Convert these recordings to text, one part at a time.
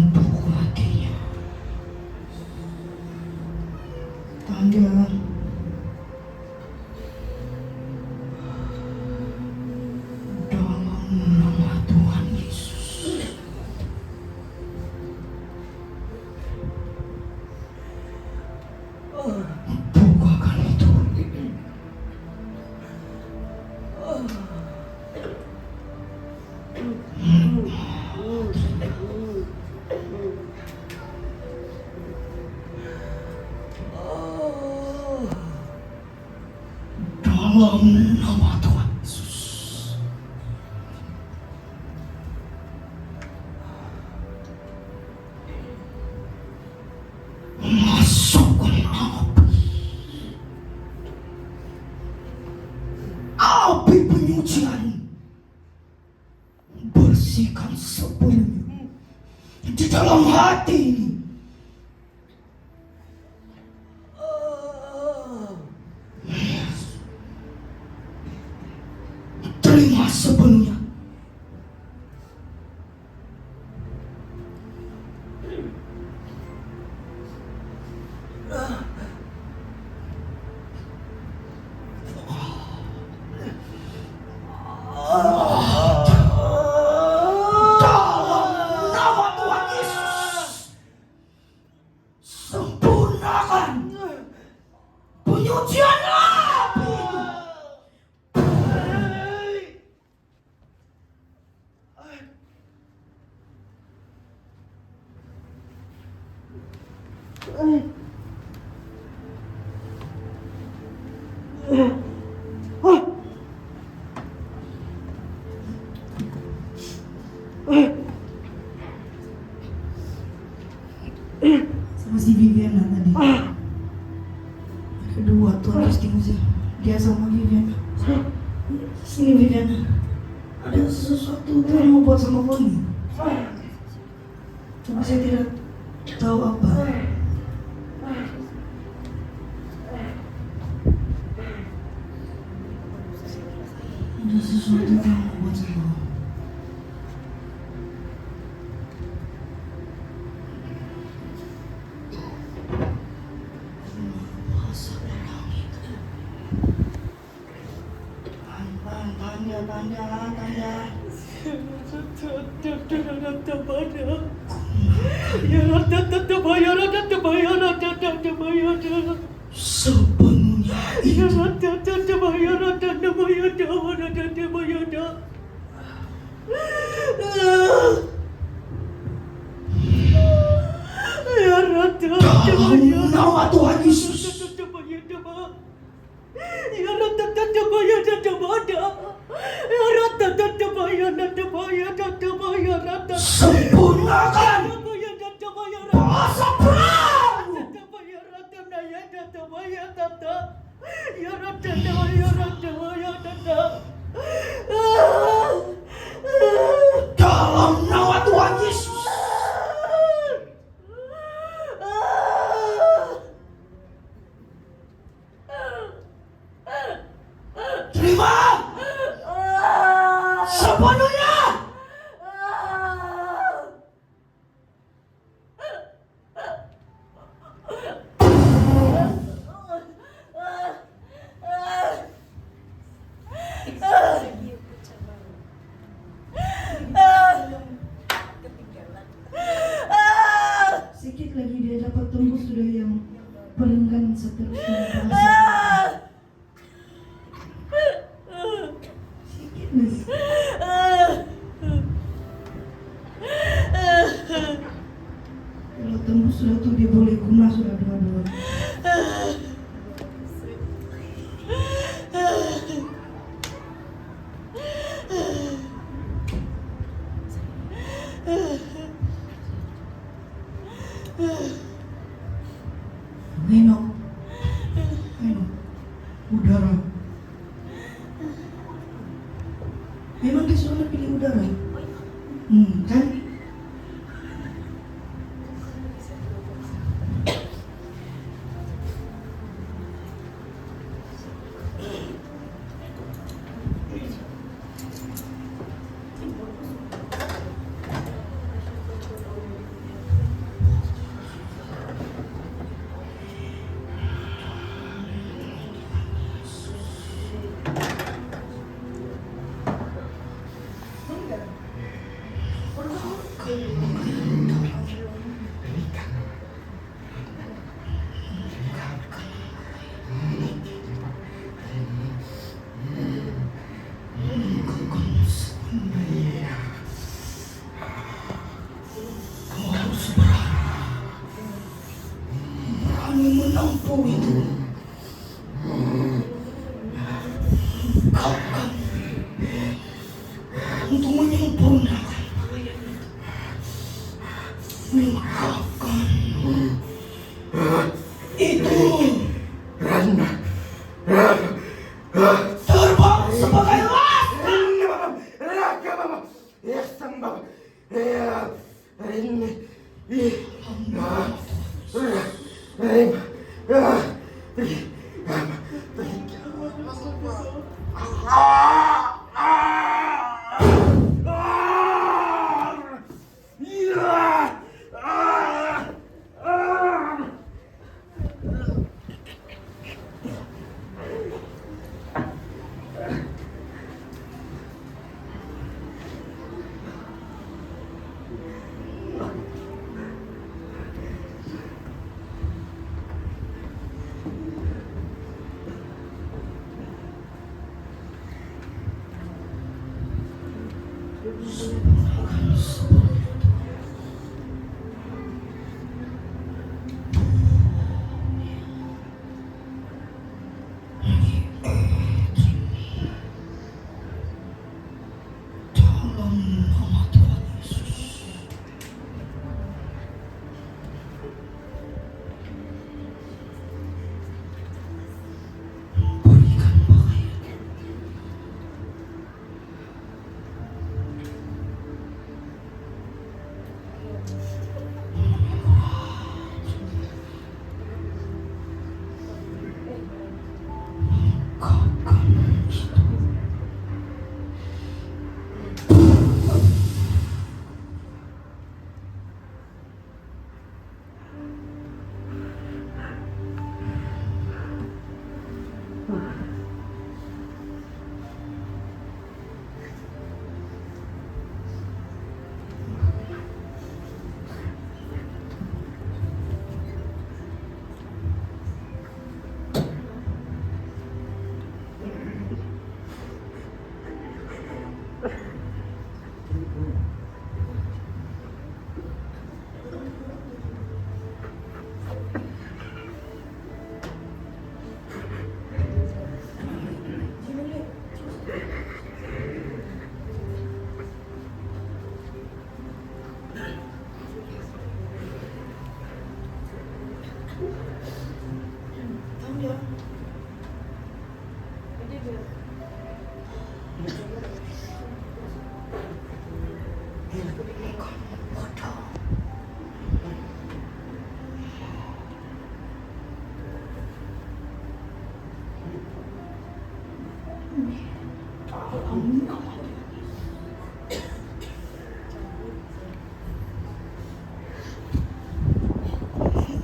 Buku hatinya. Tanda dalam nama Tuhan Yesus. Bukakan itu. Dalam nama Tuhan Yesus. Masukkan api penyucian, bersihkan sepenuhnya di dalam hati ini. Terima sepenuhnya. Dalam nama Tuhan Yesus, sempurnakan penyucian api. Sama si Viviana tadi. Kedua Tuhan listing aja. Dia sama Viviana. Sini Viviana. Ada sesuatu Tuhan mau buat sama Bonnie. Cuma saya tidak tahu apa. Ada sesuatu Tuhan mau buat sama Bonnie. Sepenuhnya dalam nama Tuhan Yesus. Sempurnakan bahasa perahu. Dalam nama Tuhan Yesus. Terima sepenuhnya. Sedikit lagi dia dapat tembus sudah yang perenggan seterusnya bahasa. Sedikit nih. Sudah tuh dia boleh guna sudah dua-dua. Enak, udara. Memang dia selalu pilih udara. Kan? Berani menampung itu. Kapan untuk menyempurnakan, mengungkapkan itu terbang sebagai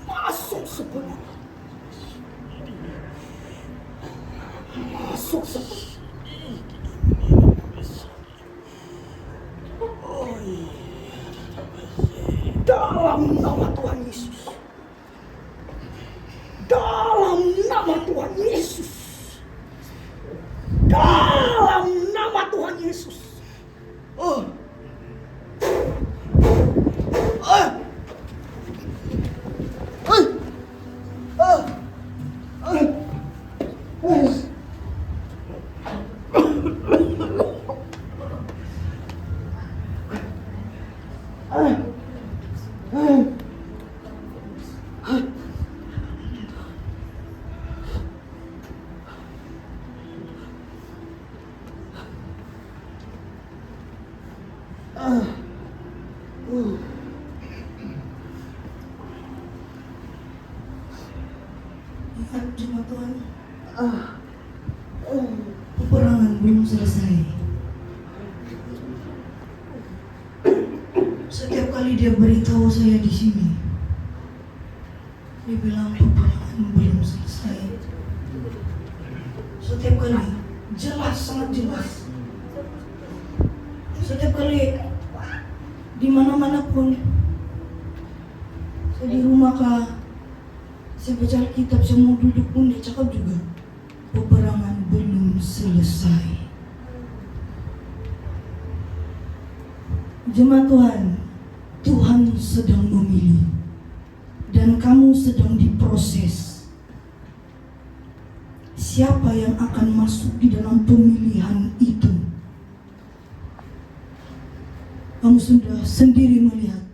masuk sepenuhnya. Masuk sepenuhnya. Dalam nama Tuhan Yesus. Dalam nama Tuhan Yesus. Dalam nama Tuhan Yesus. Ingat jemaat Tuhan, peperangan belum selesai. Setiap kali dia beritahu saya di sini, dia bilang peperangan belum selesai. Setiap kali, jelas, sangat jelas. Setiap kali, di mana-mana pun, saya di rumah kah, saya baca Alkitab, saya mau duduk pun dia cakap juga, peperangan belum selesai. Jemaat Tuhan, Tuhan sedang memilih dan kamu sedang diproses. Siapa yang akan masuk di dalam pemilihan itu? Kamu sudah sendiri melihat.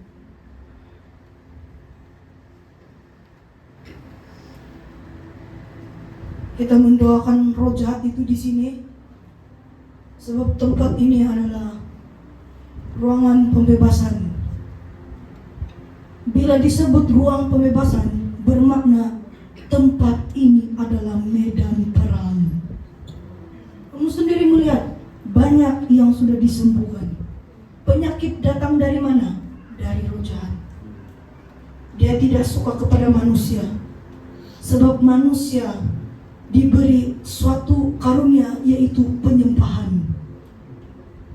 Kita mendoakan roh jahat itu di sini, sebab tempat ini adalah ruangan pembebasan. Bila disebut ruang pembebasan, bermakna tempat ini adalah medan perang. Kamu sendiri melihat banyak yang sudah disembuhkan. Penyakit datang dari mana? Dari roh jahat. Dia tidak suka kepada manusia, sebab manusia diberi suatu karunia, yaitu penyembahan.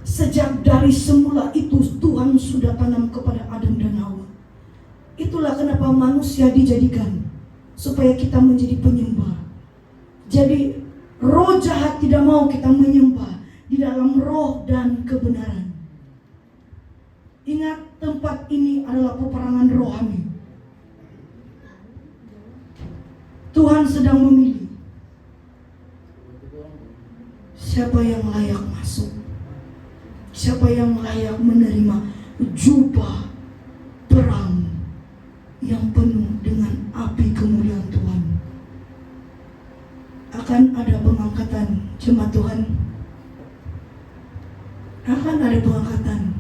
Sejak dari semula itu Tuhan sudah tanam kepada Adam dan Hawa. Itulah kenapa manusia dijadikan, supaya kita menjadi penyembah. Jadi roh jahat tidak mau kita menyembah di dalam roh dan kebenaran. Ingat, tempat ini adalah peperangan rohani. Tuhan sedang memilih siapa yang layak masuk, siapa yang layak menerima jubah perang yang penuh dengan api kemuliaan Tuhan. Akan ada pengangkatan jemaat Tuhan. Akan ada pengangkatan.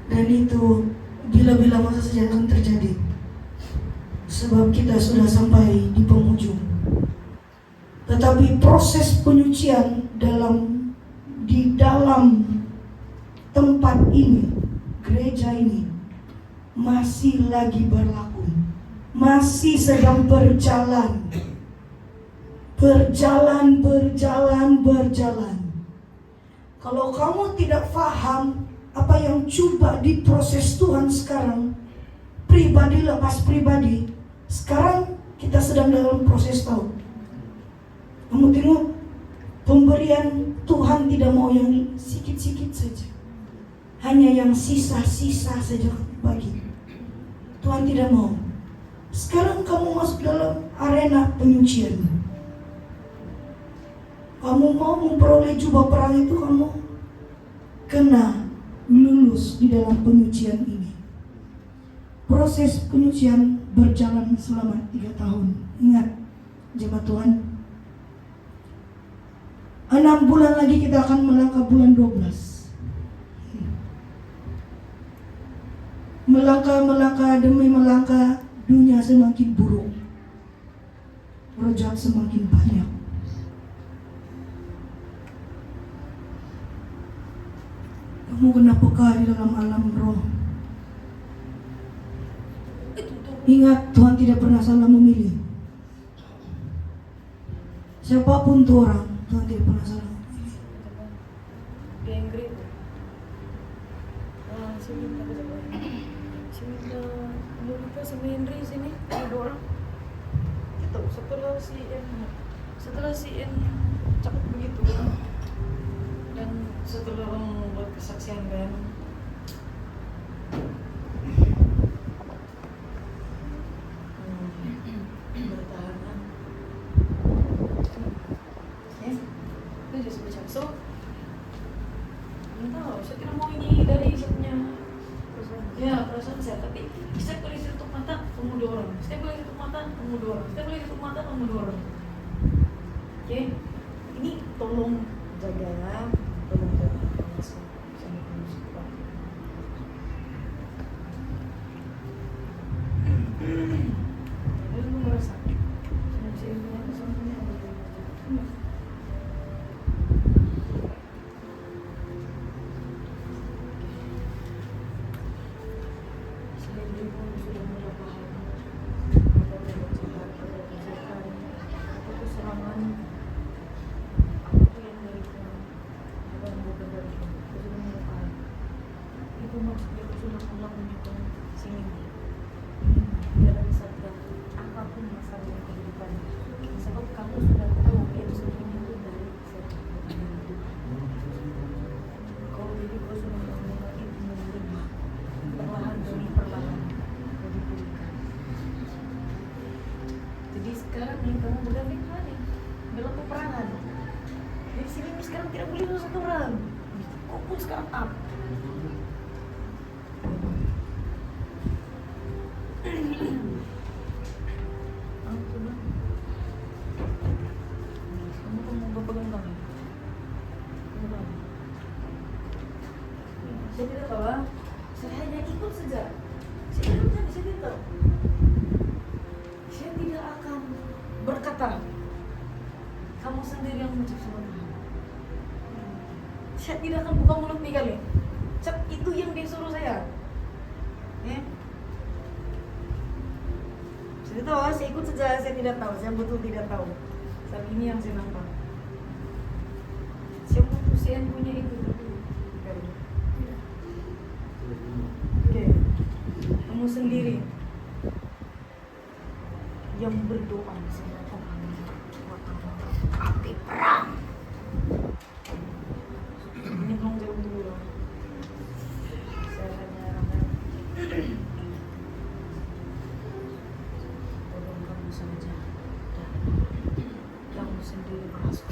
Dan itu bila-bila masa saja akan terjadi. Sebab kita sudah sampai di penghujung. Tetapi proses penyucian di dalam tempat ini, gereja ini, masih lagi berlaku. Masih sedang berjalan. Berjalan. Kalau kamu tidak paham apa yang coba diproses Tuhan sekarang, pribadi lepas pribadi, sekarang kita sedang dalam proses tahu. Kamu tengok, pemberian Tuhan tidak mau yang sikit-sikit saja, hanya yang sisa-sisa saja bagi. Tuhan tidak mau. Sekarang kamu masuk dalam arena penyucian. Kamu mau memperoleh jubah perang itu, kamu kena lulus di dalam penyucian ini. Proses penyucian berjalan selama 3 tahun. Ingat, jemaat Tuhan, 6 bulan lagi kita akan melangkah bulan 12. Melangkah demi melangkah, dunia semakin buruk, roh jahat semakin banyak. Kamu kena peka di dalam alam roh. Ingat, Tuhan tidak pernah salah memilih. Siapapun tuh orang, Tuhan tidak pernah salah memilih. Sama Henry sini ada orang. Itu setelah si N cakap begitu, dan setelah orang membuat kesaksian kan, bertahan ya, itu just baca. So nggak tahu, saya tidak mau ini dari punya ya perasaan saya, tapi setiap kali tutup mata kamu dorong, setiap kali tutup mata kamu dorong, setiap kali tutup mata kamu dorong. Oke, Ini tolong jaga ya, tolong jaga sama kondisi Pak. Lu merasa saya punya kesannya selain dia pun sudah mulai paham apa yang jahat, apa yang kesekan, apa itu serangan, apa itu yang dari Tuhan, apa yang bukan dari Tuhan. Dia sudah mulai paham. Itu maksudnya dia sudah mulai menunjukkan sini. Dia akan sadar apapun masalah kehidupan. Sebab kamu sudah tahu yang sebenarnya itu dari setan. Kau sudah mulai itu menerima perlahan demi perlahan dari pulihkan. Jadi sekarang nih kamu berganti lagi dalam peperangan. Dari sini sekarang tidak boleh satu orang. Kau pun sekarang up. Saya tidak tahu, saya hanya ikut saja. Saya tidak tahu. Saya tidak akan berkata, kamu sendiri yang mencipta Tuhan. Saya tidak akan buka mulut nih kali. Itu yang dia suruh saya. Ya. Saya tahu, saya ikut saja. Saya tidak tahu, saya betul tidak tahu. Saat ini yang saya nampak. Saya punya itu. Oke, kamu sendiri yang berdoa sama Tuhan api perang. Ini belum jauh dulu. Saya hanya tolong kamu saja dan kamu sendiri merasa.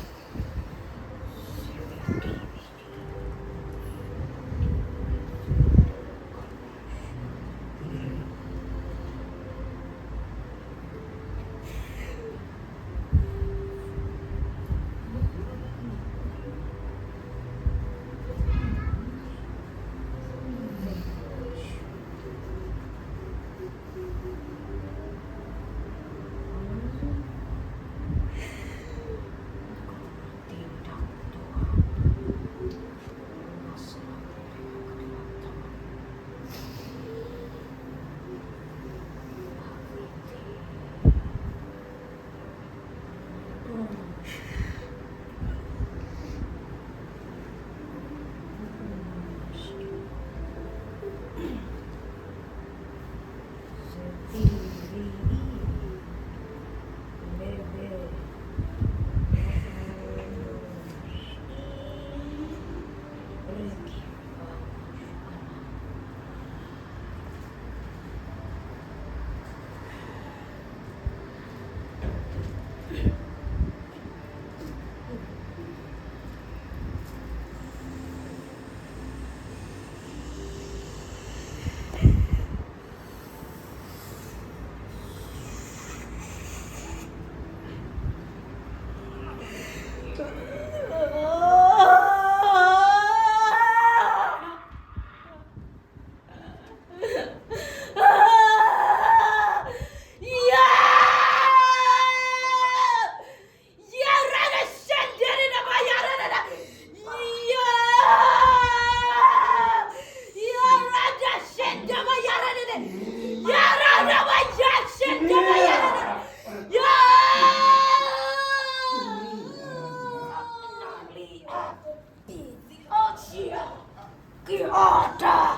Ada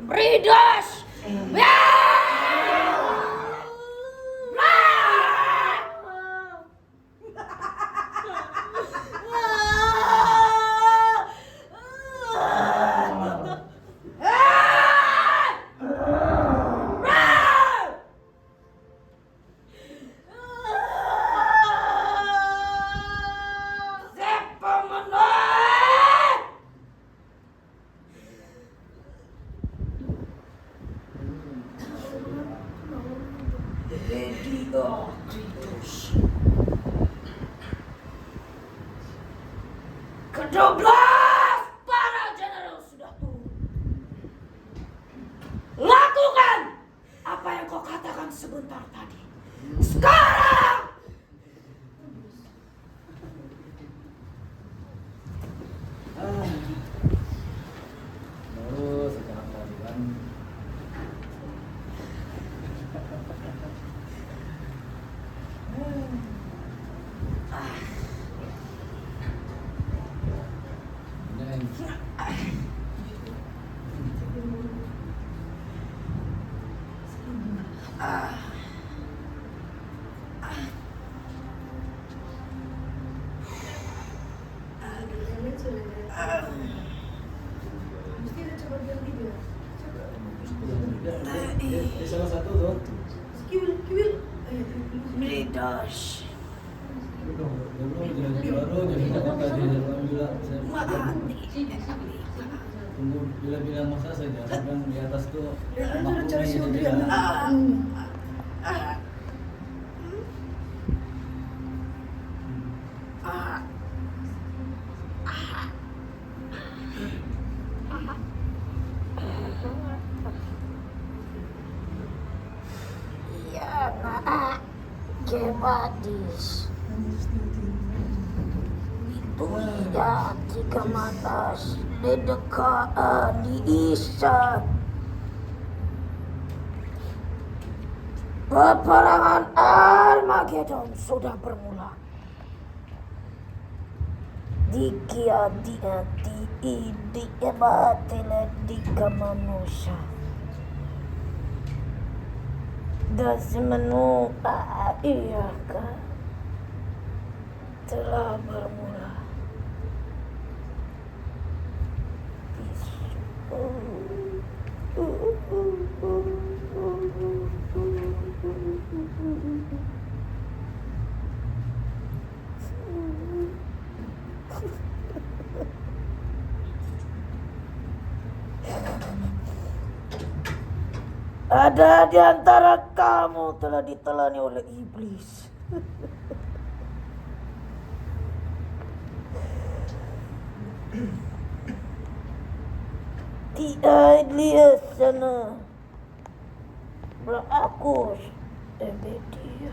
Bridas. Kedoblas para jenderal sudah turun. Lakukan apa yang kau katakan sebentar tadi. Sekarang! Baru sekarang tadi kan. Mesti ada coba bilang dia. Di salah satu tuh. Kiwil. Midas. Baru jadi kata tadi bilang tunggu bila bilang masa saja kan di atas tuh maklumnya jadi Ya, nak. Kebadis. Itu ya tiga matas dedekaan diisan. Peperangan Armageddon sudah bermula. Dikia diati idi ebatele dika manusia. Dan semenu iya kan telah bermula. Ada di antara kamu telah ditelan oleh iblis. Tidak lihat sana. Aku dia.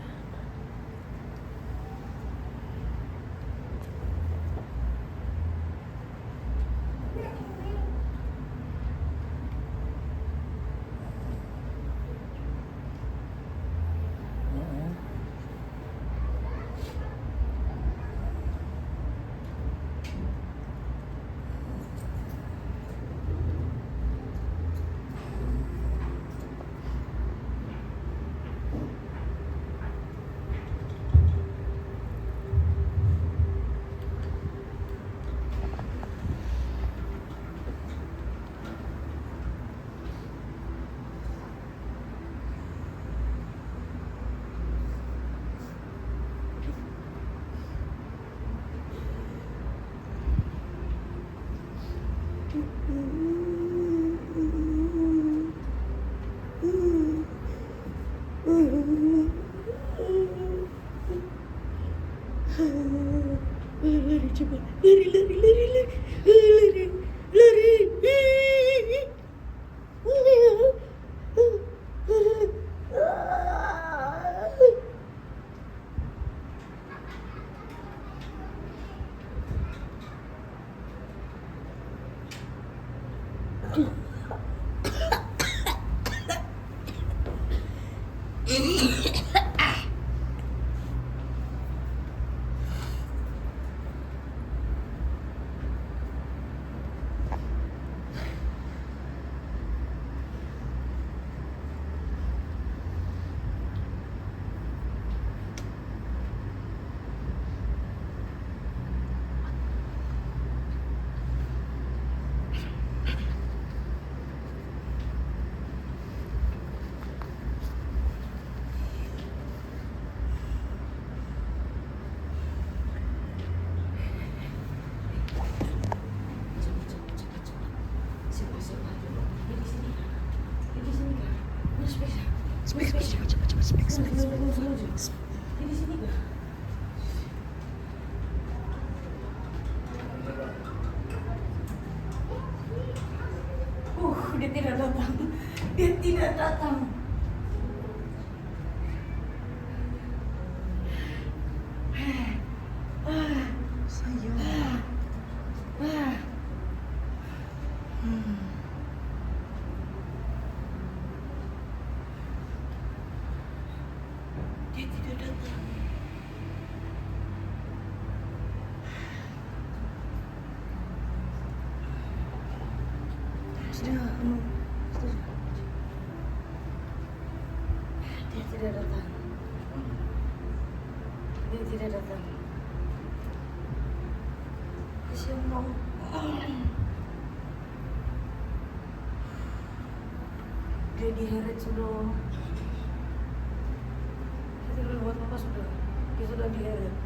Lari cepat, lari. dia tidak datang. Dia tidak datang. Sayang. Dia tidak datang. Sudah, sudah. Dia tidak datang. Dia tidak datang. Kasihan kamu. Dia diheret sudah. Kita dulu buat apa sudah? Dia sudah diheret.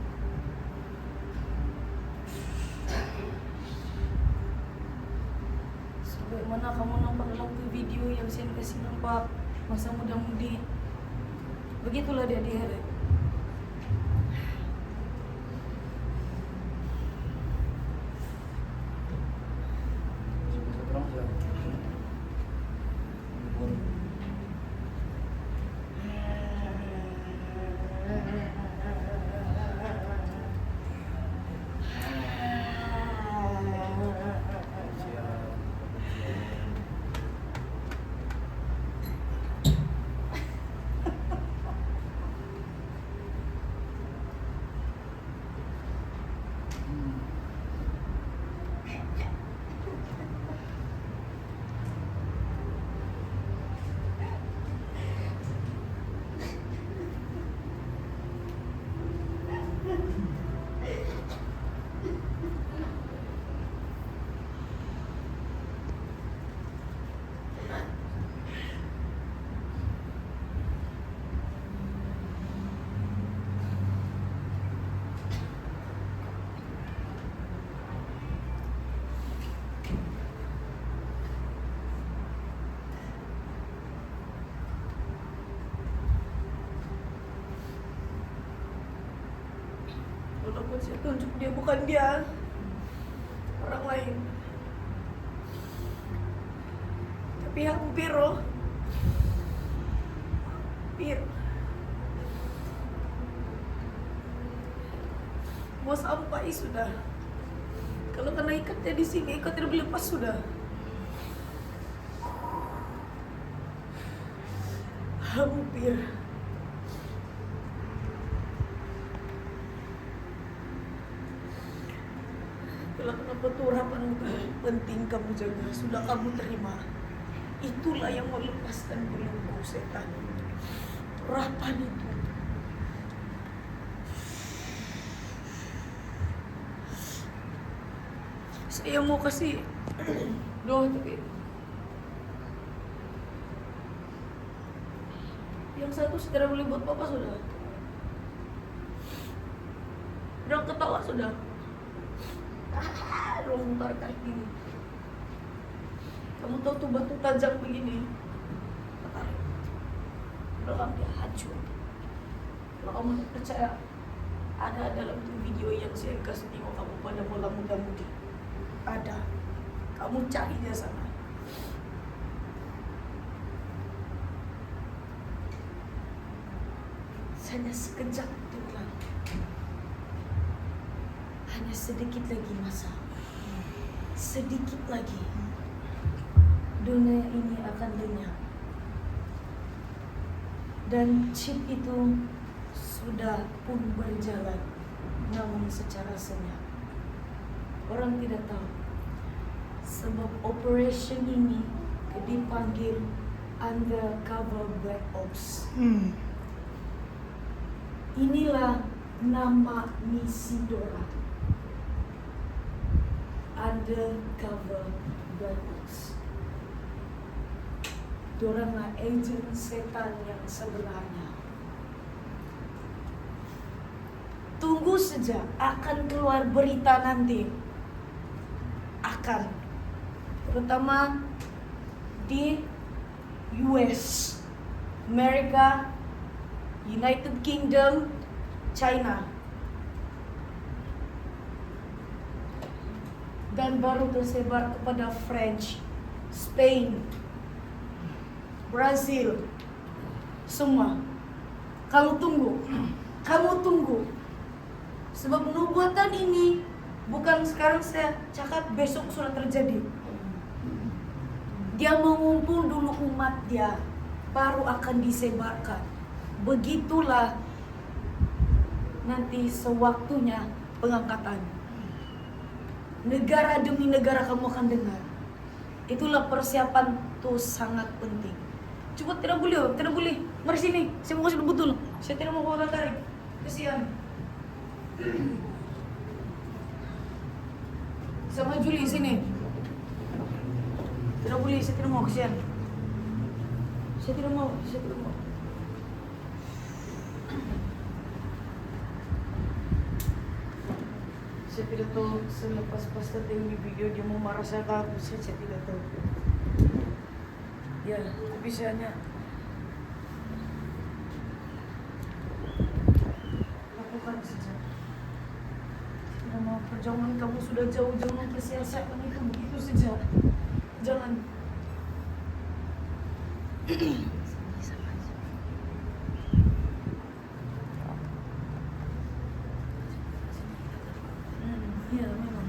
Bagaimana kamu nampak dalam video yang saya kasih nampak masa muda-mudi? Begitulah dia diheret. Terang saja. Walaupun saya tunjuk dia bukan dia, orang lain. Tapi hampir loh. Hampir. Mau sampai sudah. Kalau kena ikatnya di sini, ikatnya udah lepas sudah. Hampir. Itulah kenapa tuh harapan penting kamu jaga. Sudah kamu terima. Itulah yang melepaskan belenggu setan. Harapan itu. Saya mau kasih doa tapi yang satu segera boleh buat papa sudah. Udah ketawa sudah. Longgar kaki. Kamu tahu tuh batu tajam begini. Belakang dia hancur. Kalau kamu tak percaya, ada dalam tuh video yang saya kasih tengok kamu pada malam muda-mudi. Ada. Kamu cari dia sana. Hanya sekejap doang. Hanya sedikit lagi masa. Sedikit lagi. Dunia ini akan lenyap. Dan chip itu sudah pun berjalan, namun secara senyap. Orang tidak tahu. Sebab operation ini dipanggil Undercover Black Ops. Inilah nama misi Dora. Undercover Black Ops. Doranglah agen setan yang sebenarnya. Tunggu saja, akan keluar berita nanti. Akan. Terutama di US, Amerika, United Kingdom, China. Dan baru tersebar kepada French, Spain, Brazil, semua. Kamu tunggu. Sebab nubuatan ini bukan sekarang saya cakap, besok sudah terjadi. Dia mengumpul dulu umat dia, baru akan disebarkan. Begitulah nanti sewaktunya pengangkatan. Negara demi negara kamu akan dengar. Itulah persiapan tuh sangat penting. Coba tidak boleh. Mari sini, saya mau kasih betul. Saya tidak mau kau tarik. Kesian. Sama Juli sini. Tidak boleh, saya tidak mau, kesian. Saya tidak mau. Saya tidak tahu selepas pastor ini video dia mau marah saya ke aku, saya tidak tahu. Ya, tapi saya hanya lakukan saja. Tidak mau perjuangan kamu sudah jauh-jauh mempersiapkan itu begitu saja. Jangan. Iya memang.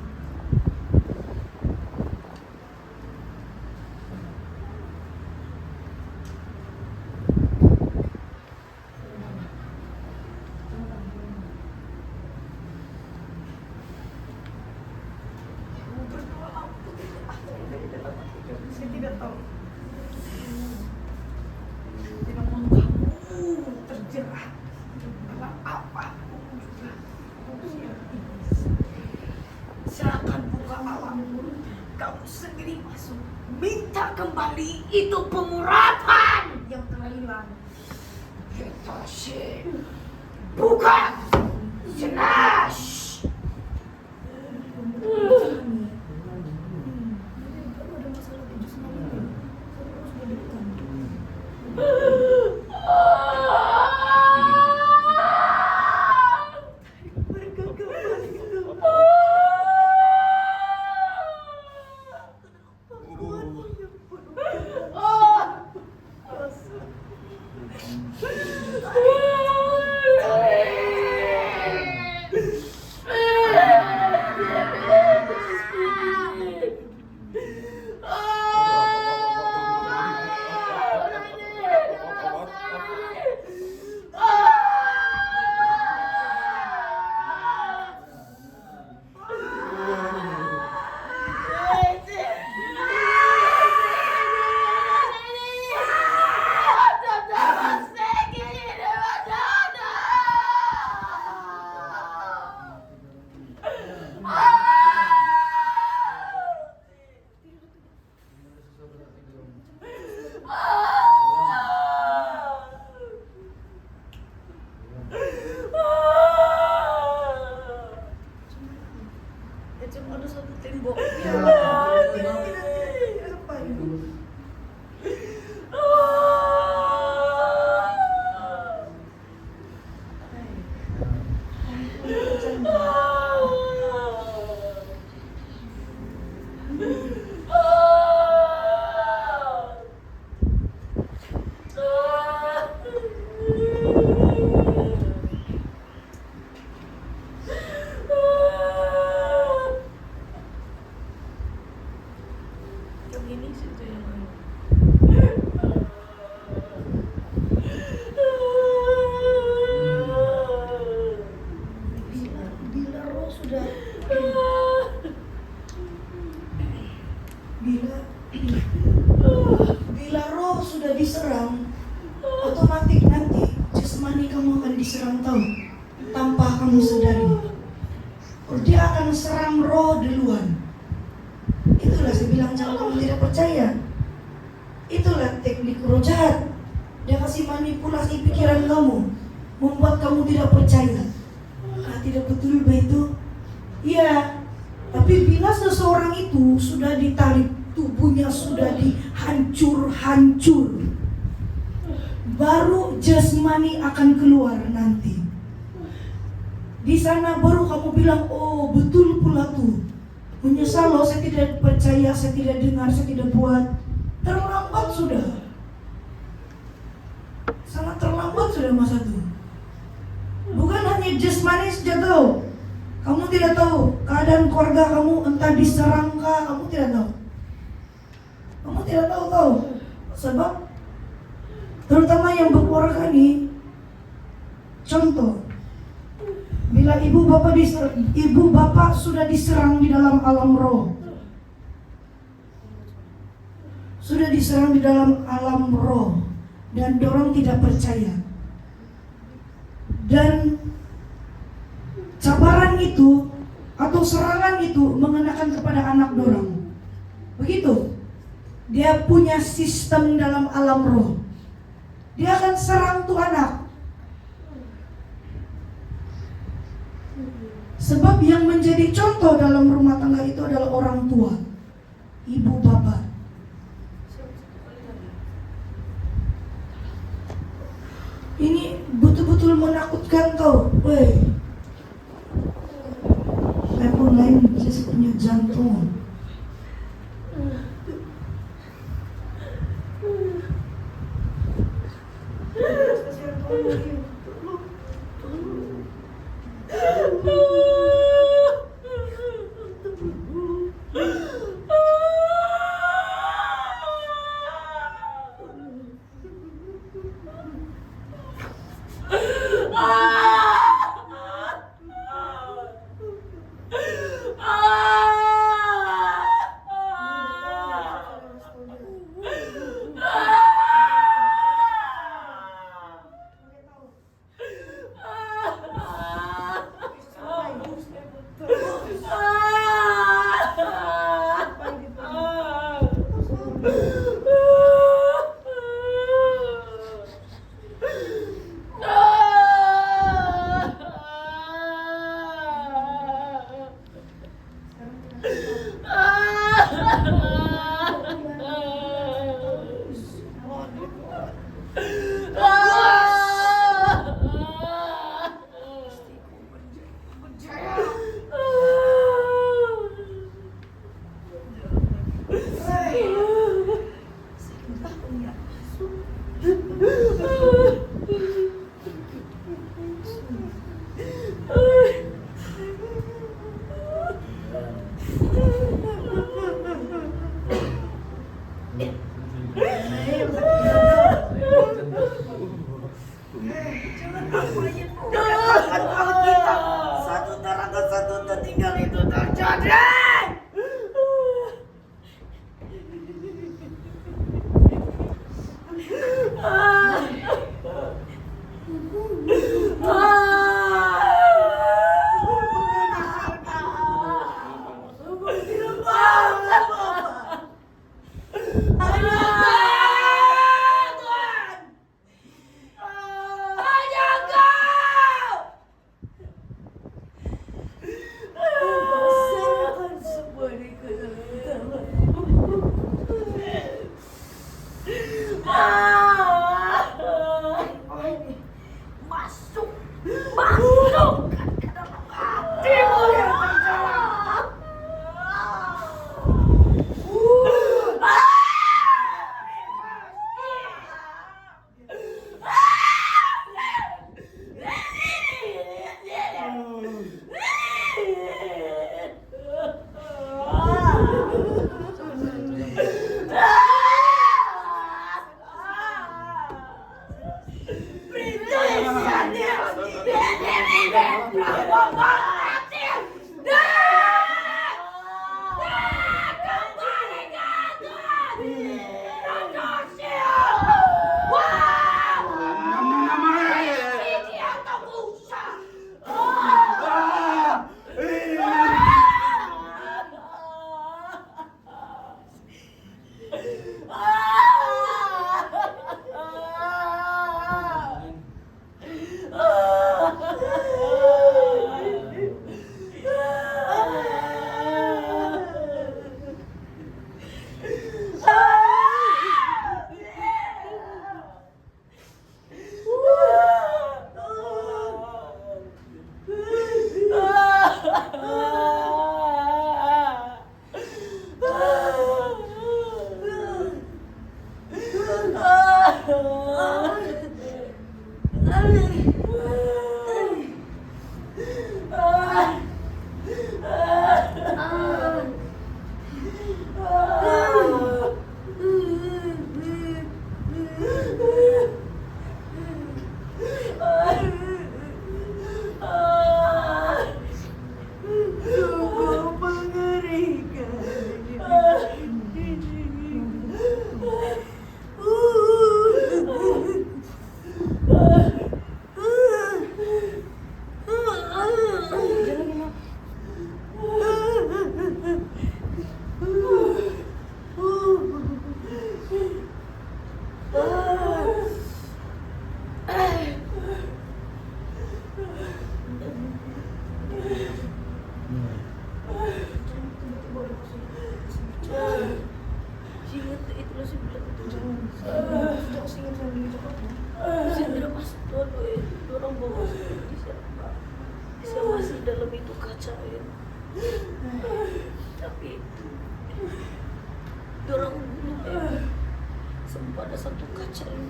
Saya tidak tahu. Tidak mau kamu terjerat dalam apapun juga. Silakan buka alam, kamu sendiri masuk. Minta kembali itu pengurapan yang telah hilang. Kita sih buka jelas. Cuma ada satu tembok. Tidak. Apa itu? Yang ini situ yang mana? Bila roh sudah bila roh sudah diserang, otomatis nanti jasmani kamu akan diserang tahu tanpa kamu sadari. Dia akan serang roh duluan. Itulah saya bilang jangan kamu tidak percaya. Itulah teknik roh jahat. Dia kasih manipulasi pikiran kamu, membuat kamu tidak percaya. Tidak betul begitu? Iya. Tapi bila seseorang itu sudah ditarik, tubuhnya sudah dihancur-hancur, baru jasmani akan keluar nanti. Di sana baru kamu bilang, oh betul pula tuh. Menyesal loh, saya tidak percaya, saya tidak dengar, saya tidak buat. Terlambat sudah. terlambat sudah masa itu. Bukan hanya jasmani jatuh. Kamu tidak tahu keadaan keluarga kamu, entah diserang kah, kamu tidak tahu. Kamu tidak tahu. Sebab terutama yang berkeluarga ini, contoh, bila ibu bapak sudah diserang di dalam alam roh, sudah diserang di dalam alam roh, dan dorong tidak percaya, dan cabaran itu atau serangan itu mengenakan kepada anak dorong. Begitu. Dia punya sistem dalam alam roh. Dia akan serang tuh anak. Sebab yang menjadi contoh dalam rumah tangga itu adalah orang tua, ibu bapak. Ini betul-betul menakutkan tau. Weh, telepon lain bisa punya jantung.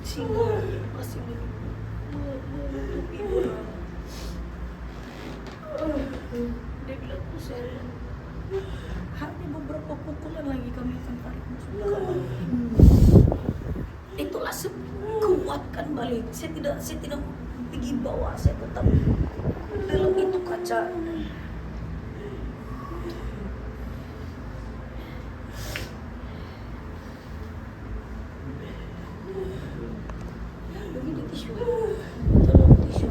singa masih menutupi orang. Dia bilang Sel, hanya beberapa pukulan lagi kami akan tarik masuk ke kamar. Itulah kuatkan balik. Saya tidak pergi bawah, saya tetap dalam itu kaca. Begini tisu, tolong tisu.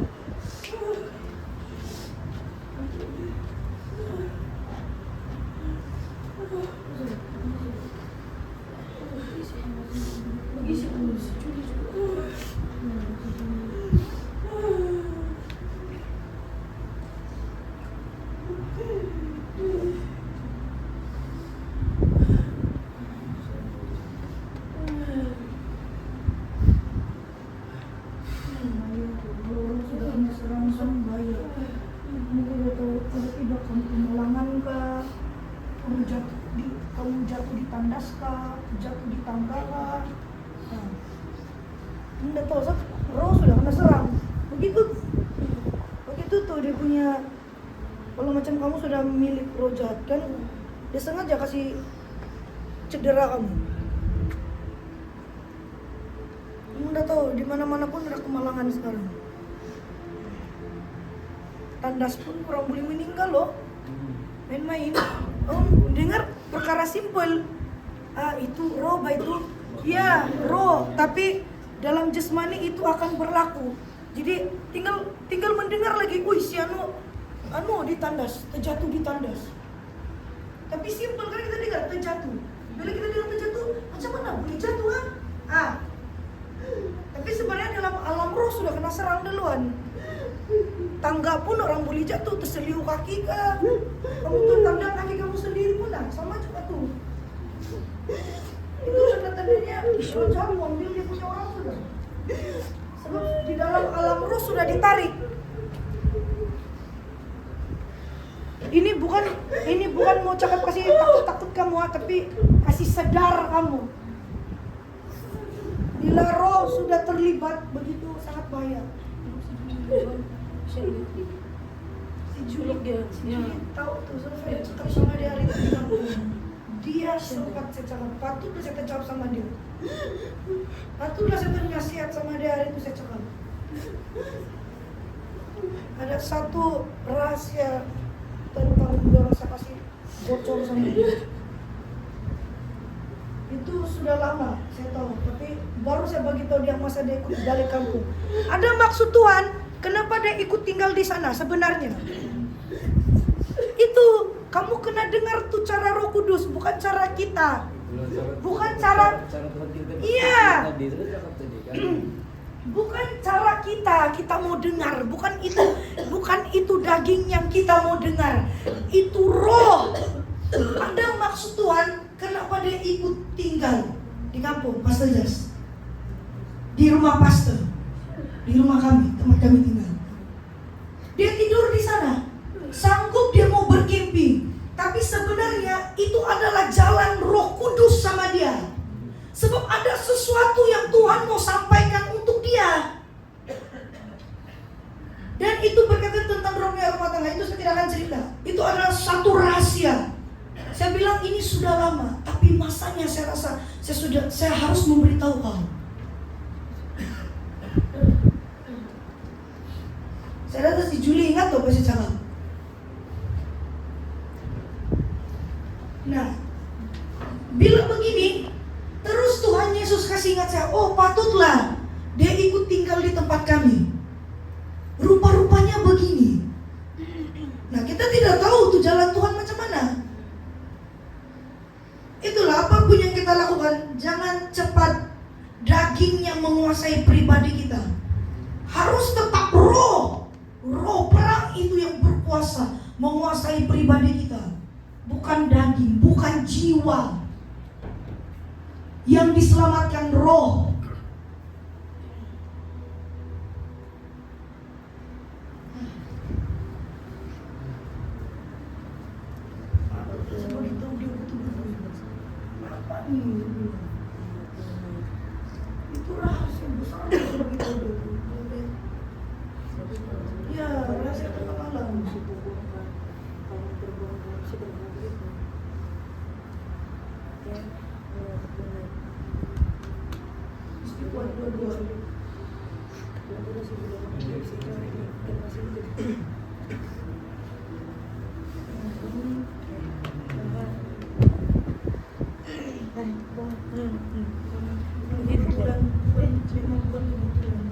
Sudah serang bahaya. Mungkin tiba-tiba kamu kemalangan kah? Kamu jatuh di tandas kah? Jatuh di tangga kah? Nah, Anda tahu, roh sudah kena serang. Begitu tuh dia punya. Kalau macam kamu sudah milik roh jahat kan, dia sengaja kasih cedera kamu. Anda tahu di mana-mana pun ada kemalangan sekarang. Tandas pun orang boleh meninggal loh. Main-main. Oh, dengar perkara simpel. Itu roh, itu ya roh, tapi dalam jasmani itu akan berlaku. Jadi tinggal mendengar lagi, si anu ditandas, terjatuh di tandas. Tapi simpel kan kita dengar terjatuh. Bila kita dengar terjatuh, macam mana boleh jatuh kan? Tapi sebenarnya dalam alam roh sudah kena serang duluan. Tangga pun orang boleh jatuh, terseliu kaki kah? Kamu tuh tanda kaki kamu sendiri pun sama juga tuh. Itu tanda-tandanya roh jahat mau ambil dia punya orang sudah. Sebab di dalam alam roh sudah ditarik. Ini bukan mau cakap kasih takut kamu, tapi kasih sadar kamu. Bila roh sudah terlibat begitu sangat bahaya. Si Julik dia tahu tuh, saya cakap sama dia hari itu di kampung. Dia sempat saya cakap, patutlah saya cakap sama dia. Patutlah saya bernasihat sama dia hari itu saya cakap. Ada satu rahasia tentang dorong saya kasih bocor sama dia. Itu sudah lama saya tahu, tapi baru saya bagi tahu dia masa dia ikut balik kampung. Ada maksud Tuhan, kenapa dia ikut tinggal di sana sebenarnya? Itu kamu kena dengar tuh cara Roh Kudus, bukan cara kita. Bukan cara iya. Bukan cara kita mau dengar, bukan itu daging yang kita mau dengar. Itu roh. Ada maksud Tuhan, kenapa dia ikut tinggal di kampung Pastor Jas, di rumah pastor, di rumah kami, tempat kami tinggal. Dia tidur di sana, sanggup dia mau berkemping, tapi sebenarnya itu adalah jalan Roh Kudus sama dia. Sebab ada sesuatu yang Tuhan mau sampaikan untuk dia. Dan itu berkaitan tentang rohnya rumah tangga, itu saya tidak akan cerita. Itu adalah satu rahasia. Saya bilang ini sudah lama, tapi masanya saya rasa saya harus memberitahu kau. Saya rasa si Juli ingat tuh apa saya cakap. Nah, bila begini, terus Tuhan Yesus kasih ingat saya, oh patutlah dia ikut tinggal di tempat kami. Rupa-rupanya begini. Nah, kita tidak tahu tuh jalan Tuhan macam mana. Itulah apapun yang kita lakukan, jangan cepat daging yang menguasai pribadi kita. Harus tetap roh. Roh perang itu yang berkuasa menguasai pribadi kita. Bukan daging, bukan jiwa. Yang diselamatkan roh. Begitu dia betul-betul apa nih? Itu rahasia. Mesti kuat dua-dua. Bulan 5 bulan kebetulan.